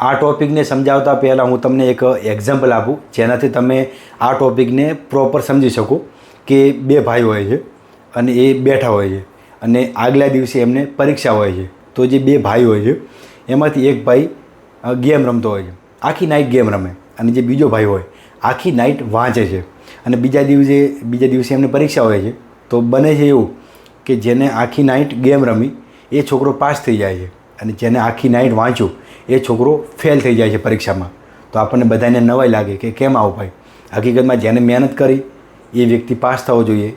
આ ટૉપિકને સમજાવતા પહેલાં હું તમને એક એક્ઝામ્પલ આપું જેનાથી તમે આ ટૉપિકને પ્રોપર સમજી શકો કે બે ભાઈ હોય છે અને એ બેઠા હોય છે અને આગલા દિવસે એમને પરીક્ષા હોય છે. તો જે બે ભાઈ હોય છે એમાંથી એક ભાઈ ગેમ રમતો હોય છે, આખી નાઇટ ગેમ રમે, અને જે બીજો ભાઈ હોય આખી નાઇટ વાંચે છે. અને બીજા દિવસે એમને પરીક્ષા હોય છે. તો બને છે એવું કે જેને આખી નાઇટ ગેમ રમી એ છોકરો પાસ થઈ જાય છે અને જેને આખી નાઇટ વાંચ્યું એ છોકરો ફેલ થઈ જાય છે પરીક્ષામાં. તો આપણને બધાને નવાઈ લાગે કે કેમ આવું ભાઈ? હકીકતમાં જેને મહેનત કરી એ વ્યક્તિ પાસ થવો જોઈએ,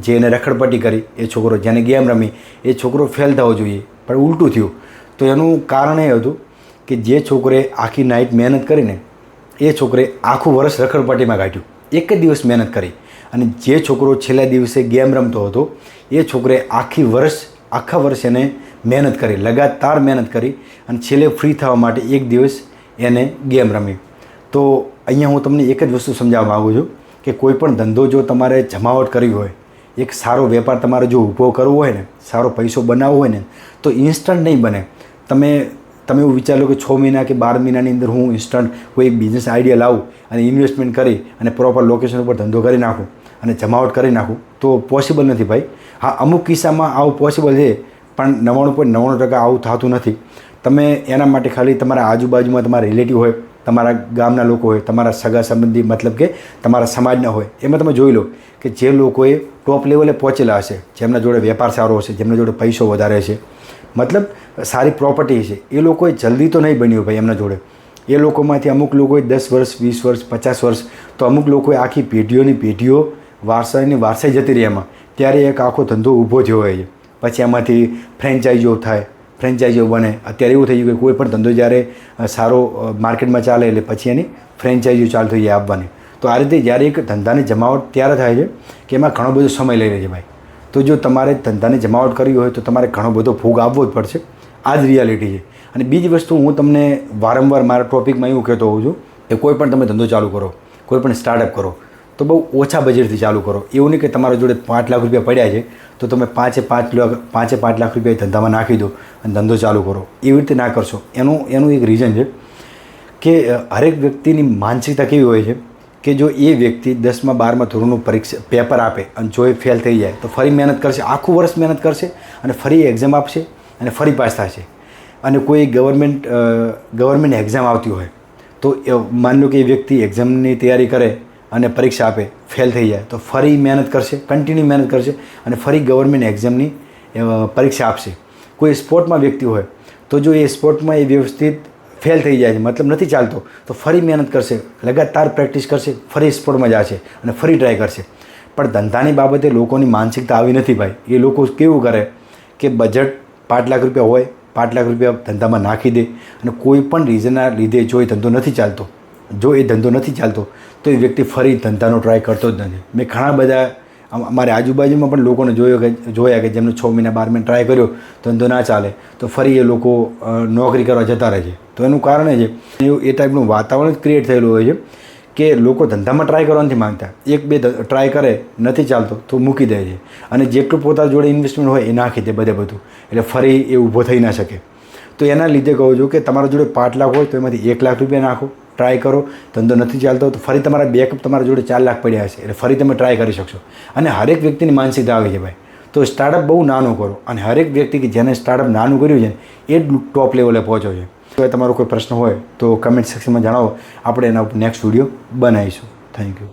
જેને રખડપટ્ટી કરી એ છોકરો, જેને ગેમ રમી એ છોકરો ફેલ થવો જોઈએ, પણ ઉલટું થયું. તો એનું કારણ એ હતું કે જે છોકરે આખી નાઇટ મહેનત કરીને એ છોકરે આખું વર્ષ રખડપટ્ટીમાં કાઢ્યું, એક જ દિવસ મહેનત કરી. અને જે છોકરો છેલ્લા દિવસે ગેમ રમતો હતો એ છોકરે આખા વર્ષ એને મહેનત કરી, લગાતાર મહેનત કરી અને છેલ્લે ફ્રી થવા માટે એક દિવસ એને ગેમ રમી. તો અહીંયા હું તમને એક જ વસ્તુ સમજાવવા માગું છું કે કોઈ પણ ધંધો જો તમારે જમાવટ કરવી હોય, એક સારો વેપાર તમારે જો ઊભો કરવો હોય ને, સારો પૈસો બનાવવો હોય ને, તો ઇન્સ્ટન્ટ નહીં બને. તમે એવું વિચાર લો કે 6 મહિના કે 12 મહિનાની અંદર હું ઇન્સ્ટન્ટ કોઈ એક બિઝનેસ આઈડિયા લાવું અને ઇન્વેસ્ટમેન્ટ કરી અને પ્રોપર લોકેશન ઉપર ધંધો કરી નાખું અને જમાવટ કરી નાખું, તો પોસિબલ નથી ભાઈ. હા, અમુક કિસ્સામાં આવું પોસિબલ છે, પણ 99.99% આવું થતું નથી. તમે એના માટે ખાલી તમારા આજુબાજુમાં તમારા રિલેટિવ હોય, તમારા ગામના લોકો હોય, તમારા સગા સંબંધી, મતલબ કે તમારા સમાજના હોય, એમાં તમે જોઈ લો કે જે લોકોએ ટોપ લેવલે પહોંચેલા હશે, જેમના જોડે વેપાર સારો હશે, જેમના જોડે પૈસો વધારે છે, મતલબ સારી પ્રોપર્ટી છે, એ લોકોએ જલ્દી તો નહીં બન્યું ભાઈ એમના જોડે. એ લોકોમાંથી અમુક લોકોએ 10 વર્ષ, 20 વર્ષ, 50 વર્ષ, તો અમુક લોકોએ આખી પેઢીઓની પેઢીઓ વારસાઈ જતી રહી એમાં. ત્યારે એક આખો ધંધો ઊભો થયો હોય છે. પછી એમાંથી ફ્રેન્ચાઇઝીઓ થાય, ફ્રેન્ચાઇઝીઓ બને. અત્યારે એવું થઈ ગયું કે કોઈ પણ ધંધો જ્યારે સારો માર્કેટમાં ચાલે એટલે પછી એની ફ્રેન્ચાઇઝીઓ ચાલુ થઈ જાય આપવાની. તો આ રીતે જ્યારે એક ધંધાની જમાવટ ત્યારે થાય છે કે એમાં ઘણો બધો સમય લઈ લે છે ભાઈ. તો જો તમારે ધંધાની જમાવટ કરવી હોય તો તમારે ઘણો બધો ભોગ આપવો જ પડશે. આ જ રિયાલિટી છે. અને બીજી વસ્તુ હું તમને વારંવાર મારા ટૉપિકમાં એવું કહેતો હોઉં છું કે કોઈ પણ તમે ધંધો ચાલુ કરો, કોઈ પણ સ્ટાર્ટઅપ કરો, તો બહુ ઓછા બજેટથી ચાલુ કરો. એવું નહીં કે તમારા જોડે 5 લાખ રૂપિયા પડ્યા છે તો તમે 5 લાખ રૂપિયા ધંધામાં નાખી દો અને ધંધો ચાલુ કરો. એવી રીતે ના કરશો. એનું એક રીઝન છે કે હરેક વ્યક્તિની માનસિકતા કેવી હોય છે કે જો એ વ્યક્તિ 10મા 12મા ધોરણનું પેપર આપે અને જો એ ફેલ થઈ જાય તો ફરી મહેનત કરશે, આખું વર્ષ મહેનત કરશે અને ફરી એક્ઝામ આપશે અને ફરી પાસ થશે. અને કોઈ ગવર્મેન્ટ એક્ઝામ આવતી હોય તો માની લો કે એ વ્યક્તિ એક્ઝામની તૈયારી કરે અને પરીક્ષા આપે, ફેલ થઈ જાય તો ફરી મહેનત કરશે, કન્ટિન્યુ મહેનત કરશે અને ફરી ગવર્મેન્ટ એક્ઝામની પરીક્ષા આપશે. કોઈ સ્પોર્ટમાં વ્યક્તિ હોય તો જો એ સ્પોર્ટમાં એ વ્યવસ્થિત ફેલ થઈ જાય છે, મતલબ નથી ચાલતો, તો ફરી મહેનત કરશે, લગાતાર પ્રેક્ટિસ કરશે, ફરી સ્પોર્ટમાં જશે અને ફરી ટ્રાય કરશે. પણ ધંધાની બાબતે લોકોની માનસિકતા આવી નથી ભાઈ. એ લોકો કેવું કરે કે બજેટ 5 લાખ રૂપિયા હોય, 5 લાખ રૂપિયા ધંધામાં નાખી દે અને કોઈ પણ રીઝનના લીધે જો એ ધંધો નથી ચાલતો તો એ વ્યક્તિ ફરી ધંધાનો ટ્રાય કરતો જ નથી. મેં ઘણા બધા અમારી આજુબાજુમાં પણ લોકોને જોયા કે જેમને 6 મહિના 12 મહિના ટ્રાય કર્યો, ધંધો ના ચાલે તો ફરી એ લોકો નોકરી કરવા જતા રહે છે. તો એનું કારણ એ છે એ ટાઈપનું વાતાવરણ જ ક્રિએટ થયેલું હોય છે કે લોકો ધંધામાં ટ્રાય કરવા નથી માંગતા. 1-2 ટ્રાય કરે, નથી ચાલતો તો મૂકી દે છે અને જેટલું પોતાના જોડે ઇન્વેસ્ટમેન્ટ હોય એ નાખી દે બધું, એટલે ફરી એ ઊભો થઈ ના શકે. તો એના લીધે કહું છું કે તમારા જોડે 5 લાખ હોય તો એમાંથી 1 લાખ રૂપિયા નાખો, ટ્રાય કરો. ધંધો નથી ચાલતો તો ફરી તમારા બેકઅપ તમારા જોડે 4 લાખ પડ્યા હશે એટલે ફરી તમે ટ્રાય કરી શકશો. અને હરેક વ્યક્તિની માનસિકતા આવે છે ભાઈ. તો સ્ટાર્ટઅપ બહુ નાનું કરો અને હરેક વ્યક્તિ કે જેને સ્ટાર્ટઅપ નાનું કર્યું છે એ જ ટોપ લેવલે પહોંચ્યો છે. તો તમારો કોઈ પ્રશ્ન હોય તો કમેન્ટ સેક્શનમાં જણાવો, આપણે એના ઉપર નેક્સ્ટ વિડીયો બનાવીશું. Thank you.